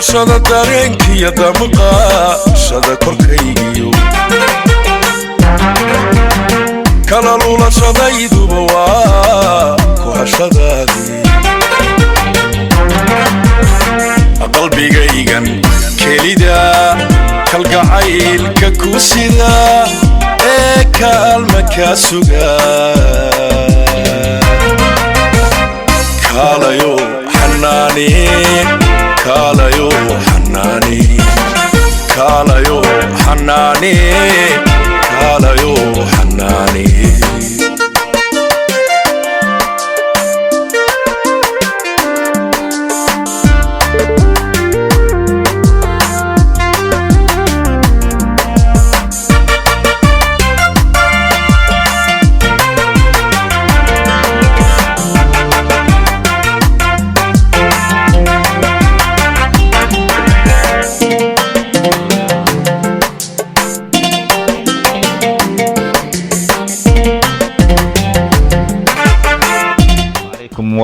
shada dareenkiya damqa shada korkaygiyo kala lula shadayduba waa ku hashadaadii qalbigaygan kelida kalgacaylka ku sida ee kaalma ka suga kaalayo xanaani kaalayo xanaani kaalayo xanaani kaalayo xanaani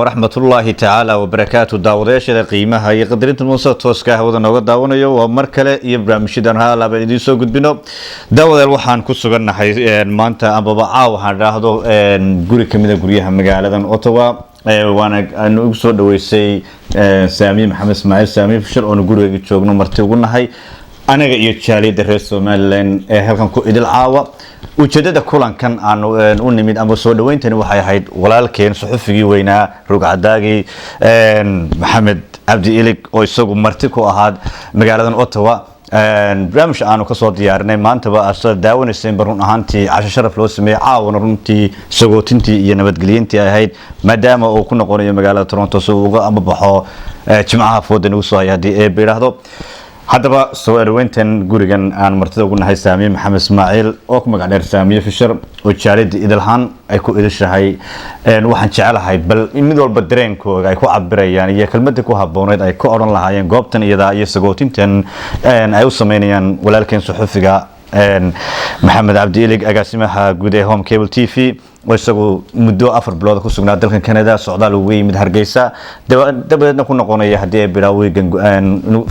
ورحمة الله تعالى وبركاته داوديش قيمها يقدرين الموسى توسكا هذا نوع داونيو ومركله يبرم شدنا هلا بيدي سو قدبينو داود الوحان كسرنا حي مانتا أبا عاوهان راهدو جوري كميدا جوريها مجالدا أوتوا وانا نقصد دويسي سامي محمد اسماعيل سامي في شرق ونقول يجتوجنا مرتبونا هاي أنا يتشالي درس مالين هلكن كو إدل عاوة وجدد كلان كان عن ونميد أبو سود وين تنو حيد ولا كين صحفي وينا رجع داقي محمد عبد إليك ويسوق مرتكو أحد مقالة أوتوا برامج أنا كصوت يارني ما أنت بقى أصلا داون السين برون أهانتي عشان شرف لو سمي عاون رنتي سقوتنتي ينبت قلينتي هاي ما دام أو كنا قرية مقالة تورنتو سوق أما بحو جماعة فودن وصايا دي بيرهدو haddaba soo arweyntan gurigan aan martida ugu nahay Saamiye Maxamed Ismaaciil oo ku magac dheer Saamiye Fisher oo jaalidi idilhaan ay ku idishahay waxaan jecelahay bal mid walba dareenkooda ay ku cabirayaan iyo kelmadda ku habooneed ay ku oran lahaayeen goobtan iyada iyo sagootintan ay u sameynayaan walaalkeen suxufiga Maxamed Cabdi Ilig agaasimaha guud ee Home Cable TV ويسقو مدة أفر بلاد كوسقنا دلكن كندا سعودة لوي مد هرجيسا دبنا كنا قناة هدية براوي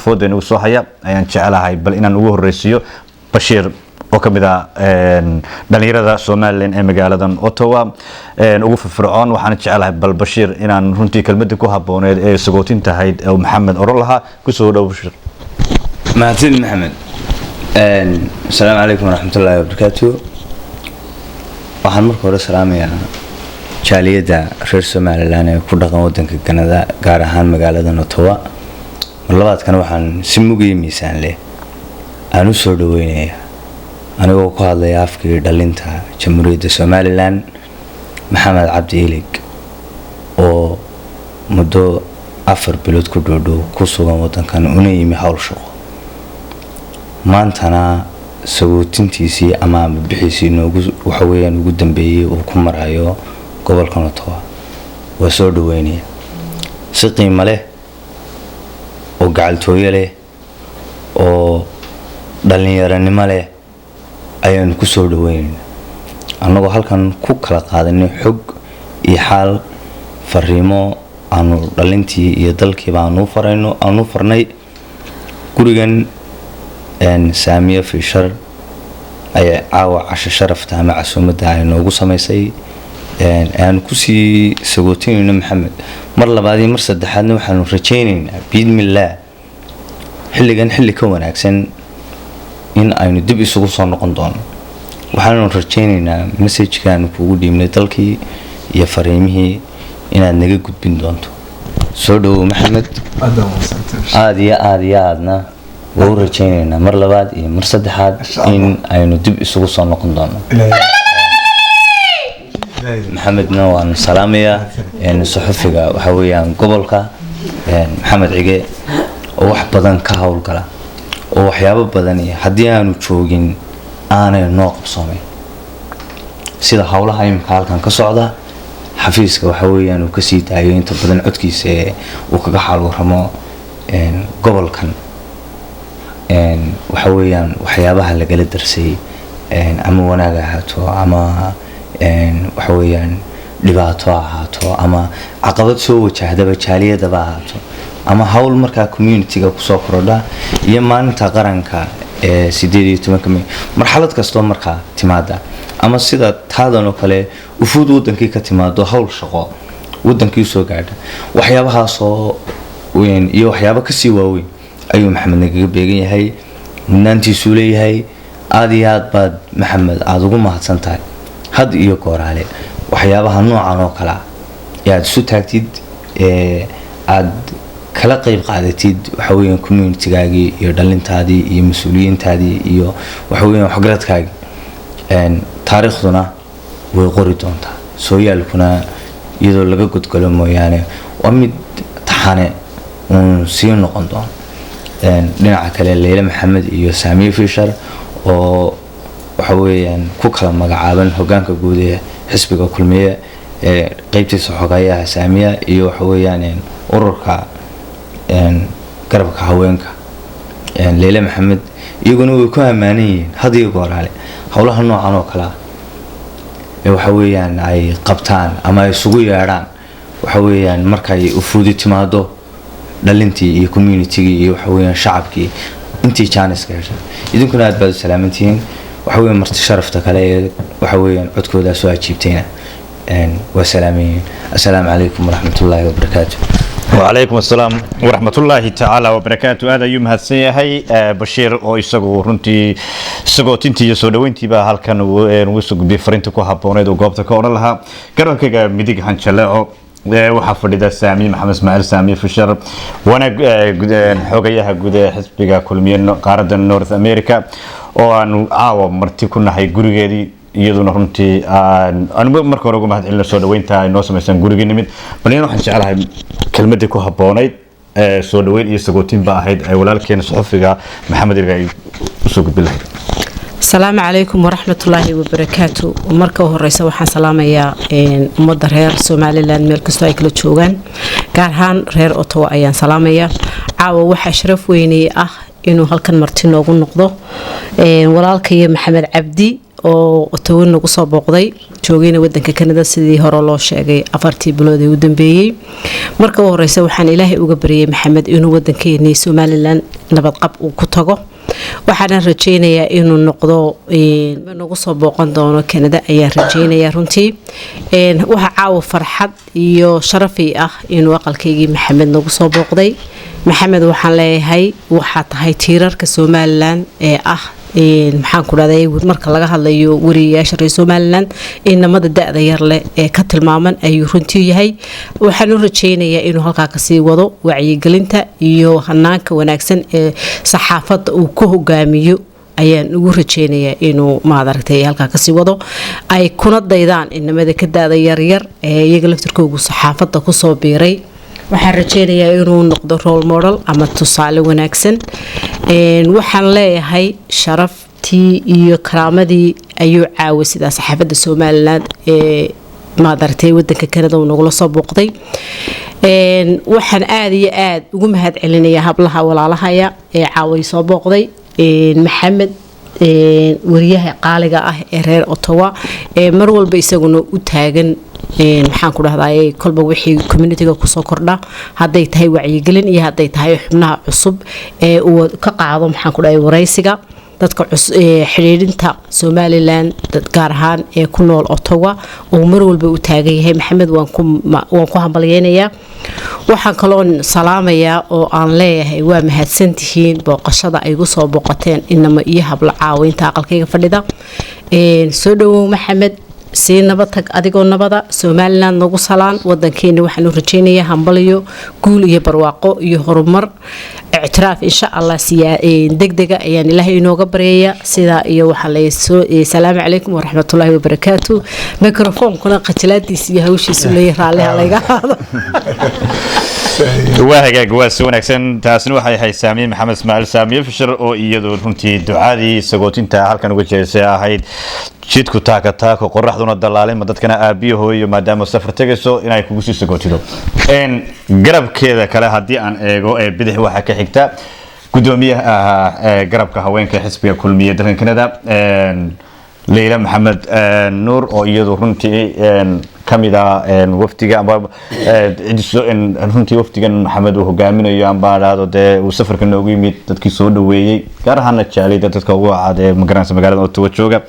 فودن وصحيا يعني شعلا هاي بل إن نوه الرئيسيو بشير وكمدا دليرة سومالين مقالة أوتوا نوقف فرعون وحنا شعلا بل بشير إن نرنتي كلمة كوها بونة سقوتين تهيد أو محمد أورلها كسود أو بشير معتين محمد السلام عليكم ورحمة الله وبركاته waxaan marka hore salaamayaa jaaliyada reer Soomaaliland ee ku dhaqan wadanka Kanada gaar ahaan magaalada Ottawa marlabaadkan waxaan si mugay miisaan leh aan u soo dhaweynayaa anigoo ku hadlaya afkii dhalinta Jamhuuriyadda Soomaaliland Maxamed Cabdi Ilig oo muddo 4 bilood ku dhow ku sugan wadankan una yimi hawl shaqo maantana sagootintiisii ama bixisii noogu waxa weeyaan ugu dambeeyay oo ku marayo gobolka Ottawa waa soo dhaweynaya si qiimo leh oo gacaltooyo leh oo dhalinyaranimo leh ayaan ku soo dhaweynaa anagoo halkan ku kala qaadanay xog iyo xal fariimo aanu dhalintii iyo dalkii aanu farnay gurigan Saamiye Fisher ay caawa casho sharafta ama casuumada ay noogu sameysay aan ku sii sagootinayno Maxamed mar labaadii mar saddexaadna waxaanu rajaynaynaa bismillah xilligan xilli ka wanaagsan in aynu dib isugu soo noqon doono waxaanu rajaynaynaa message-kan kuugu dhiibnay dalkii iyo fariimihii inaad naga gudbin doonto soo dhaw Maxamed aad iyo aadna ورجعنا مر لبعض مر صدحات إن أينو دب يسوق صنع قندنا محمد نوان سلامية يعني صحفية وحويا قبلك يعني محمد عجي وواحد بدن كهول كلا وحياب بدني حديان وشوجين أنا ناقب صامي سيدا حولها هاي مكال كان كصعدة حفيزك وحويا وكسيت أيين تبدن عدكيس وكجحال ورما قبل كان وحويان وحيابها اللي قال درسي أما وناجا هاتو أما وحويان لبعضها هاتو أما عقبت سو وشهد بتشالية دبعاتو ama hawl markaa community-ga kusoo korodha iyo maalinta qaranka ee 18 May marxalad kastoo markaa timaada ama sida taadan oo kale ufuud wadankii ka timaado hawl shaqo wadankii soo gaadha waxyaabahaas oo weyn iyo waxyaabo ka sii waaweyn ayuu maxamed nagaga beegan yahay mudnaantiisu leeyahay aad iyo aad baad maxamed aad ugu mahadsan tahay had iyo gooraale waxyaabaha noocan oo kale aad isu taagtid aad kala qayb qaadatid waxa weeyaan community-gaagii iyo dhalintaadii iyo mas'uuliyiintaadii iyo waxa weeyaan waxgaradkaagii taariikhduna way qori doontaa sooyaalkuna iyadoo laga gudgalo mooyaane waa mid taxane uun sii noqon doono dhinaca kale Leila Maxamed iyo Saamiye Fisher oo waxa weeyaan ku kala magacaaban hoggaanka guud ee xisbiga kulmiye ee qaybtiisa xogayaha Saamiye iyo waxa weeyaan ururka garabka haweenka Leila Maxamed iyaguna way ku ammaanayeen hadii gooraale hawlaha noocan oo kala waxa weeyaan ay qabtaan ama ay isugu yeedhaan waxa weeyaan markay u fuudi timaado dhalintii iyo community-gii iyo waxa weeyaan shacabkii intii chance gaashay idinkuna aad baad salaamantiin waxa weeyaan marti sharafta kale waxa weeyaan codkooda soo ajiibtayna wa salaameen assalaamu alaykum warahmatullaahi wabarakaatuh وعليكم السلام ورحمة الله تعالى وبركاته هذا يوم هالسنة هاي بشير أو يسقو رنتي سقو تنتي يسودو انتي بقى هالكان ويسق بفرنتكو هابونيد وقابتكو ورلها قرر كيغا ميديك هانشلاعو وحفر دا سامي محمد اسماعيل سامي فشر وانا حوغيها قد حسبك كلمية قارة نورث أمريكا وانو عاو مرتي كنا هاي قريغيدي iyaduna runtii aan marka hore ugu mahad celin soo dhaweynta ay noo sameeysan guriga nimid balina waxaan jecelahay kelmadii ku haboonayd soo dhaweyn iyo sagootin ba ahayd ay walaalkeen suxufiga maxamed irgay soo gudbilahay السلام عليكم ورحمة الله وبركاته ومركه هرئيسة وحن سلامة يا مدة رير سومالي لان ملكستو أكل تشوغان قارهان رير أوتوا أيان سلامة يا عاو وحا شرف ويني إنو هالكن مرتين نوغن نقضو walaalkay محمد عبدي oo Ottawa nagu soo booqday joogayna wadanka Canada sidii hore loo sheegay 4 bilood ee u dambeeyay marka ugu horeysa waxaan Ilaahay uga bariyay Maxamed inuu wadankeena Somaliland nabad qab uu ku tago waxaan rajaynayaa inuu noqdo nagu soo booqan doono Canada ayaan rajaynayaa runtii waxa caaw farxad iyo sharaf inuu aqalkaygii Maxamed nagu soo booqday Maxamed waxaan leeyahay waxa tahay tiirarka Somaliland ee maxaan ku dhahday marka laga hadlayo wariyaasha reer Somaliland inamada da'da yar leh ee ka tilmaaman ayuu runtii yahay waxaan u rajaynayaa inuu halka ka sii wado wacyigelinta iyo hanaanka wanaagsan ee saxaafadda uu ku hogaamiyo ayaan ugu rajaynayaa inuu maadartay halka ka sii wado ay kuna daydaan inamada ka da'da yar yar ee iyaga laftirkoodu saxaafadda ku soo biiray waxaan rajaynayaa inuu noqdo role model ama tusaale wanaagsan waxaan leeyahay sharaftii iyo karaamadii ayuu caaway sida saxaafadda Somaliland ee maadartay wadanka Canada uu nagu soo booqday waxaan aad iyo aad ugu mahad celinayaa hablaha walaalahaya ee caaway soo booqday Maxamed wariyaha qaaliga ee reer Ottawa mar walba isaguna u taagan maxaan ku dhahdaa kolba wixii community-ga ku soo kordha haday tahay wacyigelin iyo haday tahay xubnaha cusub ee uu ka qaado maxaan ku dhahay waraysiga dadka xiriirinta Somaliland dad gaar ahaan ee ku nool Ottawa oo mar walba u taagan yahay Maxamed waan ku hambalyeynaya waxaan kaloo salaamayaa oo aan leeyahay waa mahadsantihiin booqashada ay ugu soo booqateen inama iyo habla caawinta aqalkayga fadhida soo dhawow Maxamed si nabad tag adigoo nabada Somaliland nagu salaan wadankeena waxaan u rajaynayaa hambaliyo guul iyo barwaaqo iyo horumar اعتراف إن شاء الله دقدقة يعني الله ينوغ بريا سيدا إيو وحالي السلام عليكم ورحمة الله وبركاته ميكروفون كنا قتلات دي سيها وشي سليه راليها ليقا واهجاج واسونكسن تاسن waxay hay Saamiye Maxamed Ismaaciil Saamiye Fisher oo iyadoo runtii ducaadii sagootinta halkan uga jeesay ahayd jidku taako qoraxduna dalaalay dadkana aabiyo hooyo maadaama safar tagayso inay kugu sii sagootido garabkeeda kale hadii aan eego ee bidix waxa ka xigta gudoomiyaha garabka haweenka xisbiga kulmiye dalka Canada Leila Maxamed Nuur oo iyadoo runtii kamid ah wafdiga amba runtii wafdigan maxamed uu hogaaminayo amba dhaado dee uu safarka noogu yimid dadkii soo dhaweeyay gaar ahaan jaalida dadka ugu cad ee magaranaysa magaalada Ottawa jooga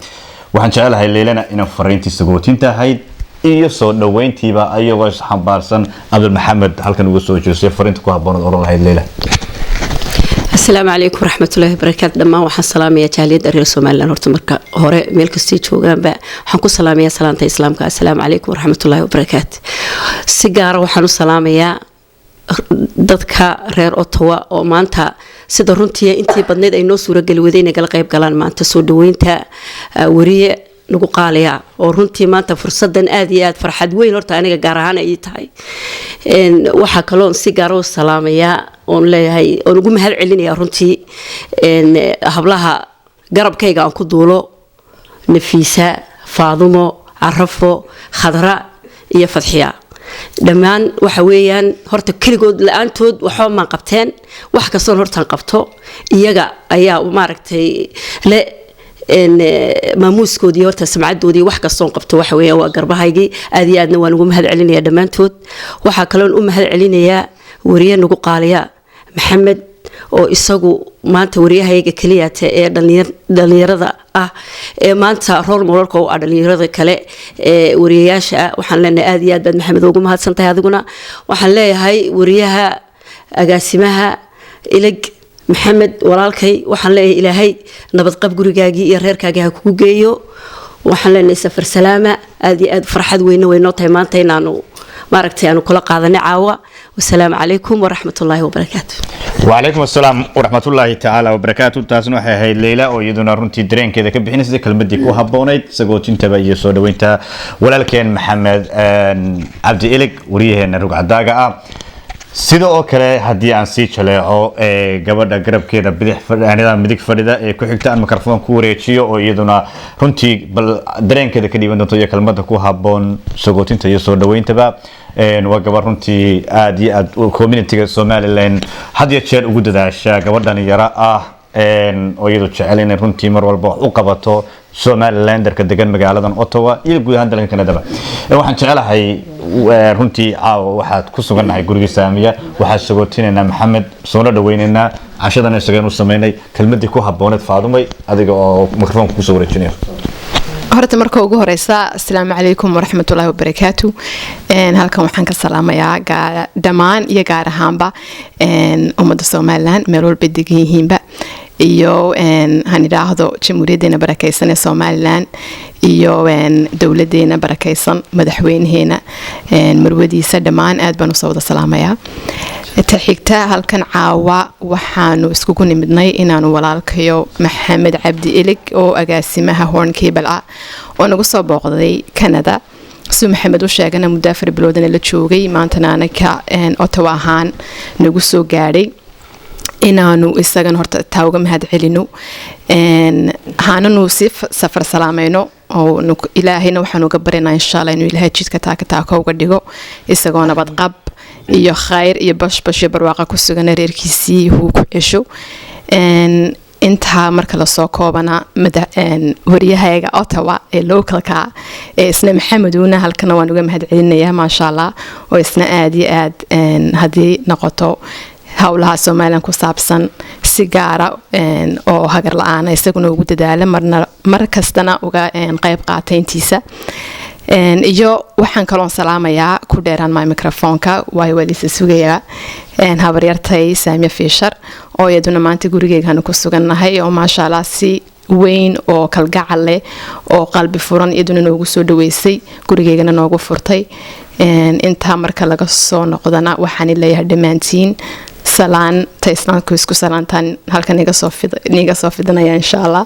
waxaan jecelahay leelana inaan fariintii sagootinta ahayd iyo soo dhaweyntiiba ayagoo xambaarsan Abdul Maxamed halkan uga soo jeestay fariinta ku haboon oo lahayd leela السلام عليكم ورحمة الله وبركاته دما وحن سلام يا جاليد الرئيس سومالي هرت مركا هوري ميل كستي جوغان با وحن سلام يا سلامة إسلامك السلام عليكم ورحمة الله وبركاته سيجارة وحن سلام يا dadka reer Ottawa oo maanta sida runtii intii badneed ay noo suura gal wadeen gal qayb galaan maanta soo dhaweynta wariye nagu qaaliya oo runtii maanta fursadan aad iyo aad farxad weyn horta aniga gaar ahaan ay tahay waxa kaloon si gaar ah salaamaya oo leeyahay oo ugu mahad celinaya runtii hablaha garabkayga aan ku duulo Nafiisa Faadumo Arafo Khadra iyo Fadxiya dhamaan waxa weeyaan horta kaligood la'aantood waxa ma qabteen wax ka soo hortaan qabto iyaga ayaa maaragtay le maamuuskoodii horta samcadoodii wax ka soo qabto waxa weeyaan waa garbahaygii aad iyo aadna waan ugu mahad celinayaa dhamaantood waxa kale oo u mahad celinayaa wariye nagu qaaliya Maxamed oo isagu maanta wariyahayga kaliya ee dhalinyarada ah ee maanta role model-ka oo dhalinyarada kale ee wariyayaasha waxaan leenahay aad iyo aad baad Maxamed ugu mahadsantahay adiguna waxaan leeyahay wariyaha agaasimaha ilig Maxamed walaalkay waxaan leeyahay ilaahay nabad qab gurigaagii iyo reerkaaga ha kugu geeyo waxaan leenahay safar salaama aad iyo aad farxad weyn noo tahay maanta inaanu maaragtay aanu kula qaadanay caawa والسلام عليكم ورحمة الله وبركاته وعليكم السلام ورحمة الله تعالى وبركاته تاسنو هي ليلى oo iyaduna runtii dareen keeda ka bixinaysa kelmadii ku haboonayd sagootinta iyo soo dhaweynta walaalkeen Maxamed Abdi Ilig wariyaheena rugcadaaga ah sidoo kale hadii aan sii jaleeco gabadha garabkeeda bidix fadhiida midig fadhida ee ku xigta aan mikrofoon ku wareejiyo oo iyaduna runtii bal dareenkeeda ka dhiiban doonto iyo kelmadda ku haboon sagootinta iyo soo dhaweynta waa gabar runtii aad iyo aad community-ga Somaliland had iyo jeer ugu dadaasha gabadhan yara ah oo iyadu jecel inay runtii mar walba u qabato Somalilanderka degan magaaladan Ottawa iyo guud ahaan dalka Canada waxaan jecelahay runtii caawa waxaad ku suganahay guriga Saamiya waxaa sagootinayna Maxamed soo dhaweynayna cashadan isagaan u sameynay kelmadii ku habooneed Faadumay adiga oo mikrofoonka ku soo wareejinaya horta marka ugu horeysa assalaamu calaykum waraxmatullaahi wabarakaatu halkan waxaan ka salaamayaa dhamaan iyo gaar ahaanba ummadda Soomaaliland meel walba degan yihiinba iyo han idhaahdo jamhuuriyadeena barakaysan ee Soomaaliland iyo dawladeena barakaysan madaxweynaheena marwadiisa dhamaan aad baan u soo wada salaamayaa xigta halkan caawa waxaanu iskugu nimidnay inaanu walaalkayo Maxamed Cabdi Ilig oo agaasimaha Horn Cable ah oo nagu soo booqday Canada soo Maxamed u sheegana muddo 4 bilood la joogay maantana anaka Ottawa ahaan nagu soo gaaray inaanu isagan horta taawga mahad celino haananu si safar salaamayno oo ilaahayna waxaanu uga barinaa insha Allah inuu ilaahay jidka taaka uga dhigo isagoo nabad qab iyo khayr iyo bashbash iyo barwaaqo ku sugan reerkiisii uu ku cesho inta marka la soo koobana wariyahayga Ottawa ee localka ee isna Maxameduna halkan waan uga mahad celinayaa ma sha Allah oo isna aad iyo aad hadii noqoto hawlaha Soomaaliland ku saabsan si gaara oo hagar la'aan isaguna ugu dadaala mar kastana uga qayb qaatayntiisa iyo waxaan kaloon salaamayaa ku dheeraan my microphone-ka way walisa sugaya habaryartay Saamiya Fisher oo iyaduna maanta gurigeyga ku sugannahay oo ma sha Allah si weyn oo kalgacal leh oo qalbi furan iyaduna noogu soo dhaweysay gurigeygana noogu furtay inta marka laga soo noqdana waxaan leeyahay dhamaantiin salaan taysnaanku isku salaantaan halkan niga soo fidanaya insha Allah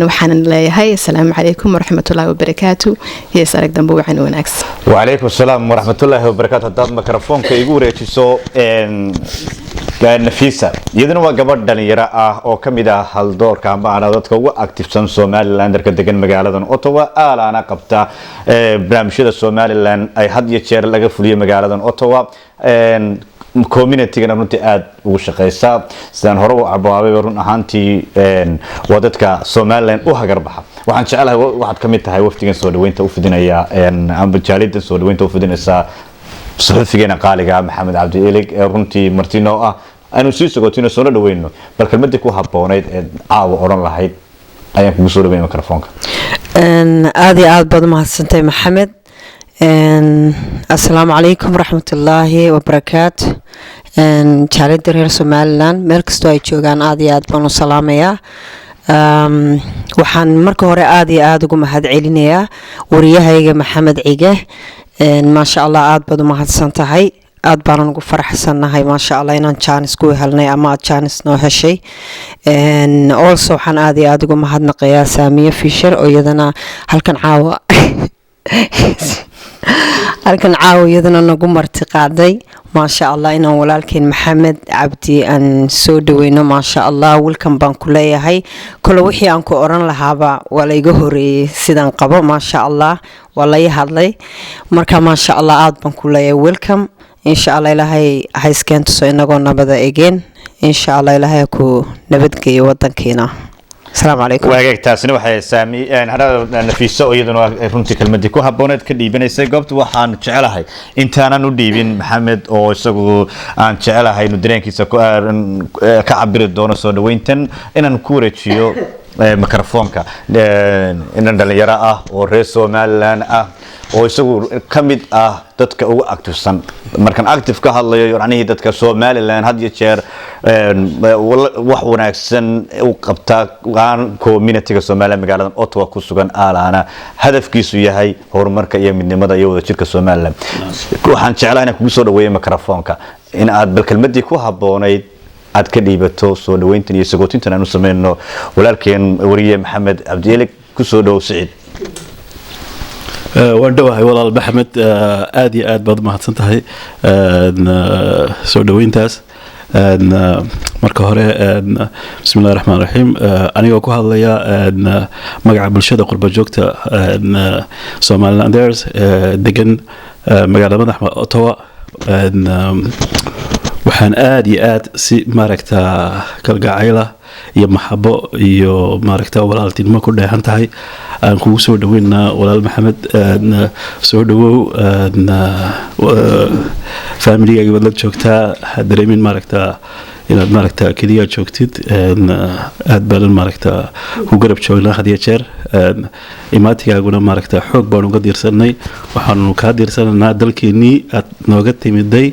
waxaan leeyahay assalaamu calaykum waraxmatullaahi wabarakaatu iyo sarag dambe waxaan wanaagsan wa calaykum assalaam waraxmatullaahi wabarakaatu dad mikrofoonka igu wareejiso Nafiisa iyaduna waa gabadh dhalinyaro ah oo kamid ah haldoorka ama dadka ugu activesan Somalilanderka degan magaaladan Ottawa aalaana qabta barnaamijyada Somaliland ay had iyo jeer laga fuliyo magaaladan Ottawa community-gana runtii aad ugu shaqeysa sidaan hore u cabaabay run ahaantii waa dadka Somaliland u hagar baxa waxaan jecelahay waxaad ka mid tahay wafdigan soo dhaweynta u fidinaya amba jaalidan soo dhaweynta u fidinaysa suxufigeena qaaliga maxamed cabdi ilig ee runtii martino ah aanu sii sogotino soo dhaweyno bal kelmadii ku habooneyd ee caawa oran lahayd ayaan kugu soo dhaweyn mikrofoonka aad iyo aad baad mahadsantahay maxamed assalaamu calaykum waraxmatullaahi wabarakaatu jaalida reer somalilan meel kastoo ay joogaan aad iyo aad baan u salaamayaa waxaan marka hore aad iyo aad ugu mahad celinayaa wariyahayga maxamed cige maasha allah aad baad u mahadsan tahay aad baanan ugu faraxsannahay maasha allah inaan jaanis ku helnay ama aad jaanis noo heshay also waxaan aad iyo aad ugu mahadnaqayaa saamiye fisher oo iyadana halkan caawa iyadana nagu marti qaaday maasha allah inaan walaalkeen maxamed cabdi aan soo dhaweyno maasha allah welcome baan ku leeyahay kole wixii aan ku oran lahaaba waa la iga horeeyey sidaan qabo maasha allah waa la ii hadlay marka maasha allah aad baan ku leeyahay welcome insha allah ilaahay ha iskeentuso inagoo nabada egeen insha allah ilaahay ku nabadgeeyo wadankeena السلام عليكم taasina waxay saami nafiiso iyaduna runtii kelmadii ku habooneed ka dhiibanaysay goobta waxaan jecelahay intaanan u dhiibin maxamed oo isagu aan jecelahay inuu dareenkiisa ka cabiri doono soo dhaweyntan inaan ku wareejiyo mikrofoonka inaan dhalinyaro ah oo reer Somaliland ah oo isagu kamid ah dadka ugu activesan markan active ka hadlayo yacni dadka Somaliland had iyo jeer wax wanaagsan u qabta community-ga Somaliland magaalada Ottawa ku sugan aalaana hadafkiisu yahay horumarka iyo midnimada iyo wada jirka Somaliland waxaan jeclahay inaan kugu soo dhaweeyo mikrofoonka in aad bal kelmadii ku habooneyd aad ka dhiibato soo dhaweyntan iyo sagootintan aanu sameeyno walaalkeen wariye maxamed cabdi ilig ku soo dhaw Saciid waan dhawahay walaal maxamed aad iyo aad baad mahadsan tahay soo dhaweyntaas marka hore bismillaahir rahmaanir rahiim aniga ku hadlaya magaca bulshada qurba joogta Somalilanders degan magaalada madaxda Ottawa waxaan aad iyo aad si maaragta kalgacayla iyo maxabo iyo maaragta walaaltinimo ku dheehan tahay aan kugu soo dhaweynaa walaal maxamed soo dhawow familigaaga baad la joogtaa dareemin maaragta inaad maaragta kaliya joogtid aad baan maaragta ku garab joognaa had iyo jeer imaatigaaguna maaragta xoog baan uga diirsanay waxaanu ka diirsananaa dalkeenii aad nooga timiday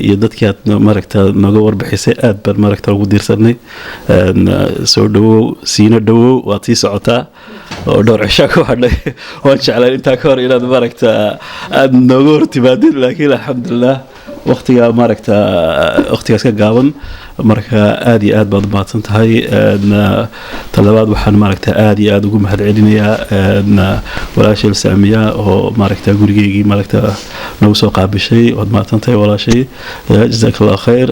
iyo dadkii aad maaragta nooga warbixisay aad baan maaragta ugu diirsanay soo dhawow siina dhawow waad sii socotaa oo dhowr cisho ku hadhay waan jeclaan intaa ka hor inaad maaragta aad nooga hortimaadin laakiin alxamdulilah waqtigaas ka gaaban marka aad iyo aad baad mahadsan tahay talabaad waxaan maaragta aad iyo aad ugu mahad celinayaa walaashay saamiya oo maaragta gurigeygii maaragta nagu soo qaabishay waad mahadsan tahay walaashay jazakallahu khayr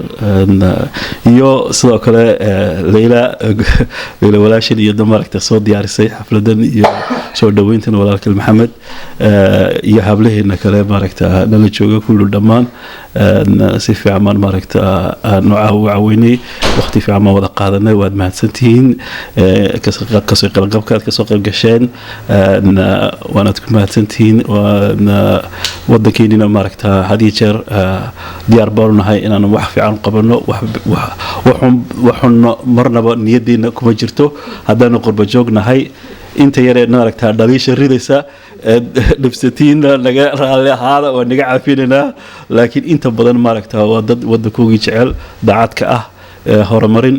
iyo sidoo kale Leila walaashay iyo maaragta soo diyaarisay xafladan iyo soo dhaweyntan walaalkay maxamed iyo hablaheena kale maaragta nala jooga kullu dhamaan si fiican maaragta nooca u caawinay waqti fiican wada qaadanay waad mahadsantihiin kasoo qalqabkaad kasoo qayb gasheen waanaad ku mahadsantihiin wadankeennina maaragta hadii jeer diyaar baan nahay inaan wax fiican qabano waxun marnaba niyadiina kuma jirto haddaan qurba joognahay inta yaree maaragta dhaliisha ridaysa dhibsatiina naga raali ahaada oo naga caafinayna laakiin inta badan maaragta waa dad wadankoogii jecel daacadka ah horumarin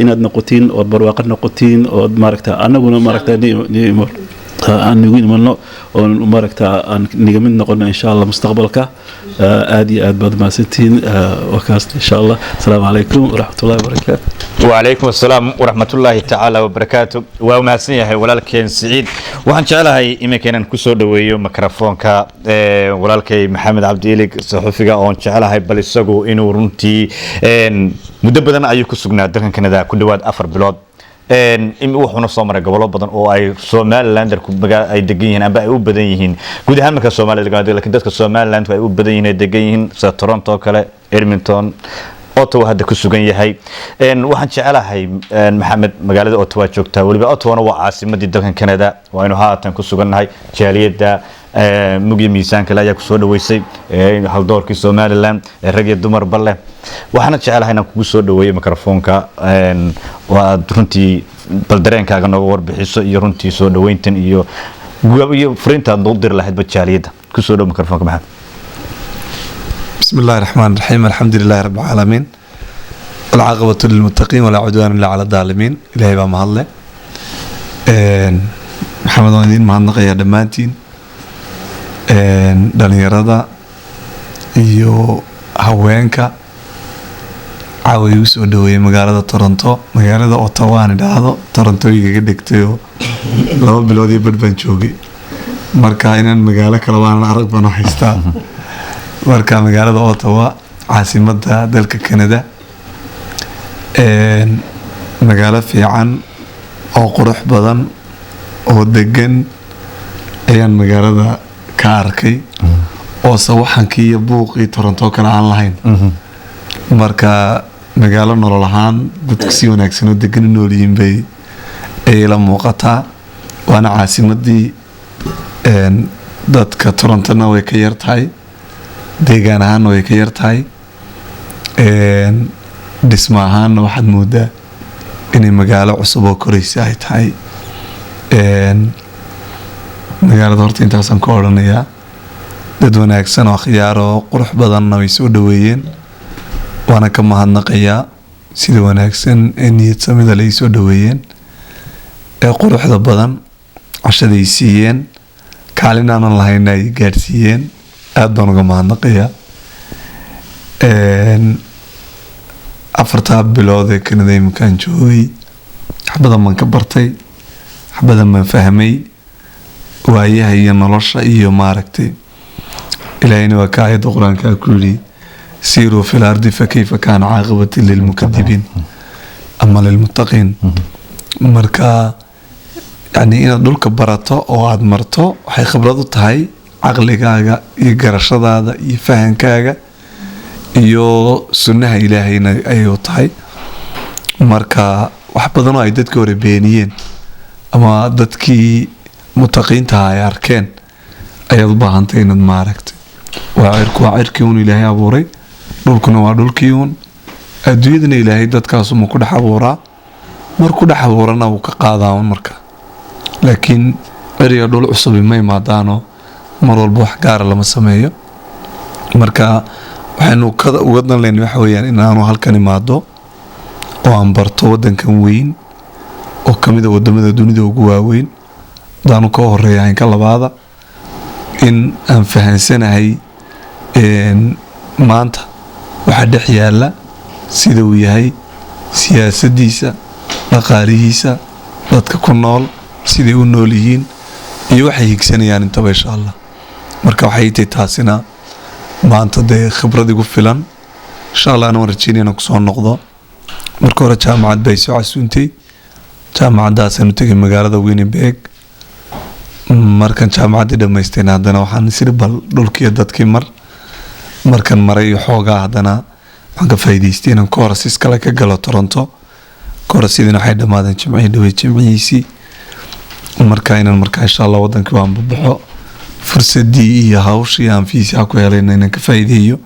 inaad noqotiin oo barwaaqo noqotiin oo maaragta anaguna maaragta aan nagu imano oo maaragta aan niga mid noqono insha Allah mustaqbalka aad iyo aad baad mahadsantiin wakaas insha Allah assalaamu calaykum waraxmatullaahi wabarakaatu وعليكم السلام ورحمة الله تعالى وبركاته ومحسنية ولالكين سعيد وحن شعلها إمكانا كسو دويو ميكروفونكا ولالكي محمد عبد إليك صحفيقا وان شعلها بلساقو إنو رنتي مدبدا أيو كسوغنا دكان كندا كدواد أفر بلود wuxuuna soo maray gobollo badan oo ay Somaliland ay degan yihiin aba ay u badan yihiin guud ahaan marka Soomaaliland laakiin dadka Somaliland ay u badan yihiin degan yihiin sida Toronto kale Edmonton Ottawa hadda ku sugan yahay waxaan jecelahay maxamed magaalada Ottawa joogtaa waliba Ottawa waa caasimadii dalkan Canada waa inuu haatan ku sugannahay jaaliyada mugi miisaanka la ayaa ku soo dhaweysay hal doorkii Somaliland rag iyo dumar balle waxaan jecelahay inaan kugu soo dhaweeyo mikrofoonka waa runtii bal dareenkaaga nooga warbixiso iyo runtii soo dhaweyntan iyo fariinta aad u dir lahayd jaaliyada ku soo dhaw mikrofoonka maxamed بسم الله الرحمن الرحيم الحمد لله رب العالمين والعاقبة للمتقين ولا عدوان إلا على الظالمين إلهي بقى مهلا محمد وندين مهندقة يا دمانتين دانيرada iyo haweenka caawi u soo dhaweeyay magaalada Toronto magaalada Ottawa aan dhaado Toronto iga dhigtay 2 bilood iyo badban joogay marka inaan magaalo kale waan arag baan haystaa marka magaalada Ottawa caasimadda dalka Canada magaalo fiican oo qurux badan oo degan ayaan magaalada ka arkay oo sawaxankii iyo buuqii Toronto kale aan lahayn marka magaalo nolol ahaan dadka si wanaagsan oo degan nool yihiin bay ay la muuqataa waana caasimadii dadka Toronto-na way ka yartahay deegaan ahaan way ka yartahay dhismo ahaanna waxaad moodaa inay magaalo cusub oo koraysa ay tahay magaalada horta intaasaan ka odhanayaa dad wanaagsan oo khiyaar oo qurux badanna way soo dhaweeyeen waana ka mahadnaqayaa sida wanaagsan ee niyad samida lay soo dhaweeyeen ee quruxda badan cashaday siiyeen kaalin aanan lahayn ay gaarsiiyeen aad baan uga mahadnaqayaa afartaa bilood ee Canada imkaan joogay waxbadan baan ka bartay waxbadan baan fahmay waayaha iyo nolosha iyo maaragtay ilaahayna waa ka aayadda qur-aanka ku yidhi siiruu fil ardi fakayfa kaana caaqibatu lilmukadibiin ama lilmuttaqiin marka yani inaad dhulka barato oo aad marto waxay khibrad u tahay caqligaaga iyo garashadaada iyo fahankaaga iyo sunnaha ilaahayna ayay u tahay marka wax badan oo ay dadka hore beeniyeen ama dadkii mutaqiinta ay arkeen ayaad u baahantay inaad maaragtay waa cirkii uun ilaahay abuuray dhulkuna waa dhulkii uun adduunyadana ilaahay dadkaas uma ku dhex abuuraa mar ku dhex abuurana uu ka qaadaa un marka laakiin ciriga dhul cusubi ma imaadaano mar walba wax gaara lama sameeyo marka waxaynu uga dan leyn waxa weeyaan inaanu halkan imaado oo aan barto wadankan weyn oo kamid ah wadamada dunida ugu waaweyn daanu ka horeeyahay ka labaada in aan fahansanahay maanta waxa dhex yaala sida uu yahay siyaasadiisa dhaqaalihiisa dadka ku nool siday u nool yihiin iyo waxay higsanayaan intaba insha Allah marka waxay tahay taasina maanta dee khibrad igu filan insha Allah aan rajaynayna ku soo noqdo marka hore jaamacad bay soo casuuntay jaamacadaasaan u tegay magaalada Winnipeg markan jaamacadii dhamaystayna haddana waxaan isiri bal dhulkii dadkii markan maray xoogaa haddana waxaan ka faa'iidaystay inaan courses kale ka galo Toronto coursesidina waxay dhamaadeen jimcihiisii marka inaan marka insha Allah wadankii waan baxo fursadii iyo hawshii aan fiisa ku helayna inaan ka faa'iideeyo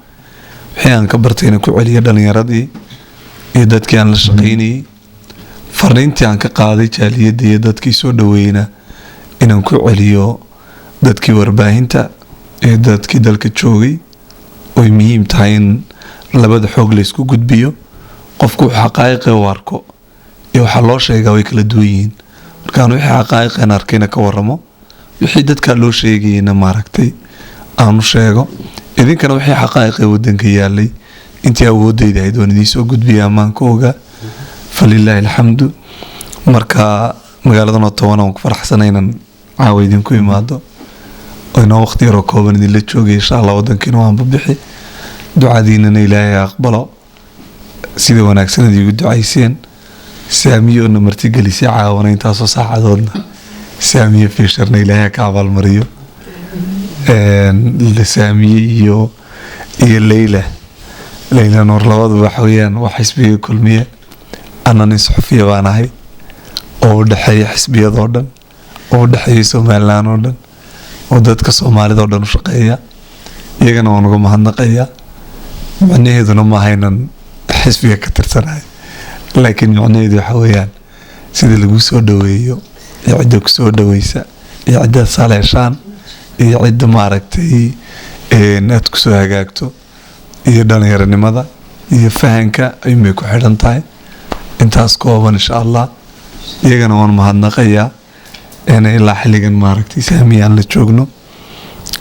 wixii aan ka bartay inaan ku celiyo dhalinyaradii iyo dadkii aan la shaqeynayay fariintii aan ka qaaday jaaliyadda iyo dadkii soo dhaweeyna inaan ku celiyo dadkii warbaahinta ee dadkii dalka joogay oo muhiim tahay in labada xoog la isku gudbiyo qofku xaqaayiq u arko iyo waxa loo sheegaa way kala duwan yihiin markaan wixii xaqaayiq aan arkayna ka waramo wixii dadka loo sheegayna maaragtay aanu sheego idinkana wixii xaqaayiq wadanka yaalay intii awoodayda ahayd waan idin soo gudbiyaa amaankooga falilaahi alxamdu marka magaaladan Ottawa waan ku faraxsanahay inaan caawa idinku imaado oo inoo waqti yar oo kooban idin la joogay insha Allah wadankiina waan bixi ducadiinana ilaahay aqbalo sida wanaagsan aad igu ducayseen saamiyoona martigelisay caawana intaasoo saacadoodna saamiye fiisharna ilaahay ka abaalmariyo saamiye iyo Leyla leyla nuur labadu waxa weeyaan waa xisbiga kulmiye ana nin suxufiya baan ahay oo u dhexeeya xisbiyadoo dhan oo u dhexeeya somalilan oo dhan oo dadka soomaalida oo dhan u shaqeeya iyagana waan uga mahadnaqayaa macnaheeduna ma ahaynan xisbiga ka tirsanahay laakiin macnaheedu waxa weeyaan sida lagu soo dhaweeyo iyo cidda ku soo dhaweysa iyo cidda saleeshaan iyo cidda maaragtay aad ku soo hagaagto iyo dhalinyaranimada iyo fahanka ayuunbay ku xidhan tahay intaas kooban insha allah iyagana waan mahadnaqayaa ilaa xilligan maaragtay saamiyaan la joogno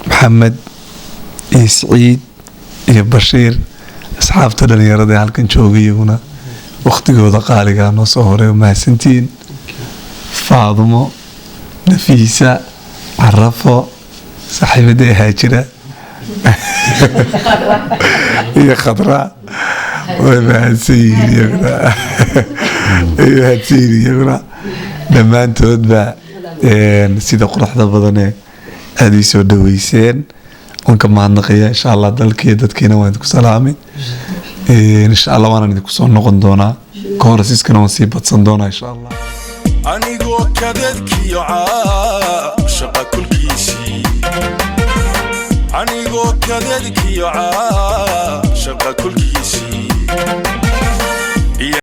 maxamed iyo siciid iyo bashiir asxaabta dhalinyarada ee halkan jooga iyaguna waqtigooda qaaligaa noo soo horay mahadsantihiin faadumo nafiisa carafo saaxiibada haajira iyo khadra way mahadsanyihiin iyaguna dhammaantoodba sida quruxda badanee aada ii soo dhaweyseen waan ka mahadnaqaya insha allah dalkiiyo dadkiina waan idinku salaamay insha allah waanaan idinku soo noqon doonaa ka horasiiskana waan sii badsan doonaa insha allah anigoo kadeedkiyo shaqa kulkiisii anigoo kadeedkiyo shaqa kulkiisii